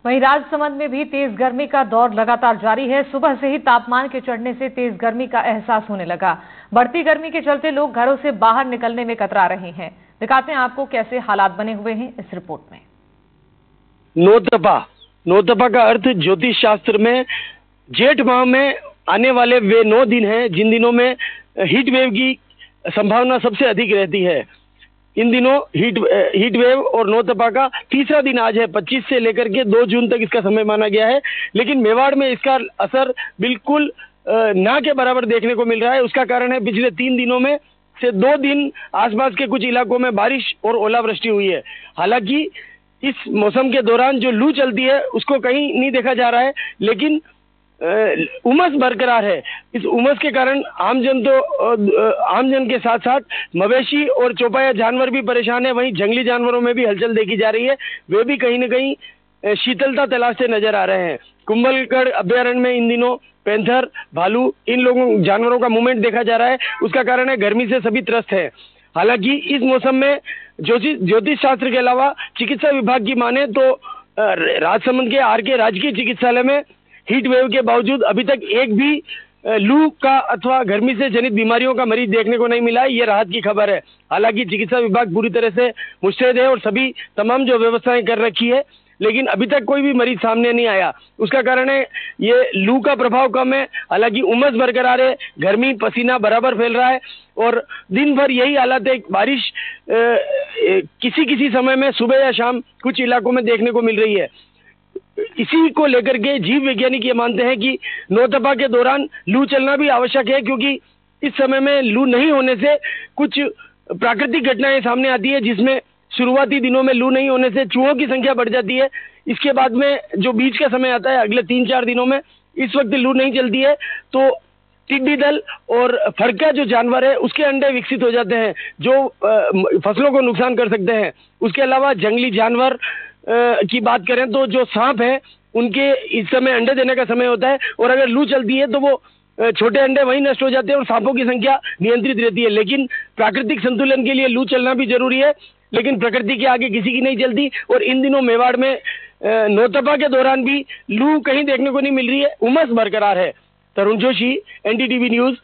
वहीं राजसमंद में भी तेज गर्मी का दौर लगातार जारी है। सुबह से ही तापमान के चढ़ने से तेज गर्मी का एहसास होने लगा। बढ़ती गर्मी के चलते लोग घरों से बाहर निकलने में कतरा रहे हैं। दिखाते हैं आपको कैसे हालात बने हुए हैं इस रिपोर्ट में। नौतपा का अर्थ ज्योतिष शास्त्र में जेठ माह में आने वाले वे 9 दिन हैं जिन दिनों में हीट वेव की संभावना सबसे अधिक रहती है। इन दिनों हीट वेव और नौतपा का तीसरा दिन आज है। 25 से लेकर के 2 जून तक इसका समय माना गया है, लेकिन मेवाड़ में इसका असर बिल्कुल ना के बराबर देखने को मिल रहा है। उसका कारण है पिछले 3 दिनों में से 2 दिन आसपास के कुछ इलाकों में बारिश और ओलावृष्टि हुई है। हालांकि इस मौसम के दौरान जो लू चलती है उसको कहीं नहीं देखा जा रहा है, लेकिन उमस बरकरार है। इस उमस के कारण आमजन के साथ साथ मवेशी और चौपाया जानवर भी परेशान है। वहीं जंगली जानवरों में भी हलचल देखी जा रही है, वे भी कहीं न कहीं शीतलता तलाशते नजर आ रहे हैं। कुंभलगढ़ अभ्यारण्य में इन दिनों पैंथर, भालू, इन जानवरों का मूवमेंट देखा जा रहा है। उसका कारण है गर्मी से सभी त्रस्त है। हालांकि इस मौसम में ज्योतिष शास्त्र के अलावा चिकित्सा विभाग की माने तो राजसमंद के आरके राजकीय चिकित्सालय में हीट वेव के बावजूद अभी तक एक भी लू का अथवा गर्मी से जनित बीमारियों का मरीज देखने को नहीं मिला है। ये राहत की खबर है। हालांकि चिकित्सा विभाग पूरी तरह से मुस्तैद है और सभी तमाम जो व्यवस्थाएं कर रखी है, लेकिन अभी तक कोई भी मरीज सामने नहीं आया। उसका कारण है ये लू का प्रभाव कम है। हालांकि उमस बरकरार है, गर्मी पसीना बराबर फैल रहा है और दिन भर यही हालत है। बारिश किसी समय में सुबह या शाम कुछ इलाकों में देखने को मिल रही है। इसी को लेकर के जीव वैज्ञानिक ये मानते हैं कि नौतपा के दौरान लू चलना भी आवश्यक है, क्योंकि इस समय में लू नहीं होने से कुछ प्राकृतिक घटनाएं सामने आती है, जिसमें शुरुआती दिनों में लू नहीं होने से चूहों की संख्या बढ़ जाती है। इसके बाद में जो बीच का समय आता है अगले 3-4 दिनों में, इस वक्त लू नहीं चलती है तो टिड्डी दल और फड़का जो जानवर है उसके अंडे विकसित हो जाते हैं जो फसलों को नुकसान कर सकते हैं। उसके अलावा जंगली जानवर की बात करें तो जो सांप है उनके इस समय अंडे देने का समय होता है और अगर लू चलती है तो वो छोटे अंडे वहीं नष्ट हो जाते हैं और सांपों की संख्या नियंत्रित रहती है। लेकिन प्राकृतिक संतुलन के लिए लू चलना भी जरूरी है, लेकिन प्रकृति के आगे किसी की नहीं चलती। और इन दिनों मेवाड़ में नौतपा के दौरान भी लू कहीं देखने को नहीं मिल रही है, उमस बरकरार है। तरुण जोशी, एनडीटीवी न्यूज।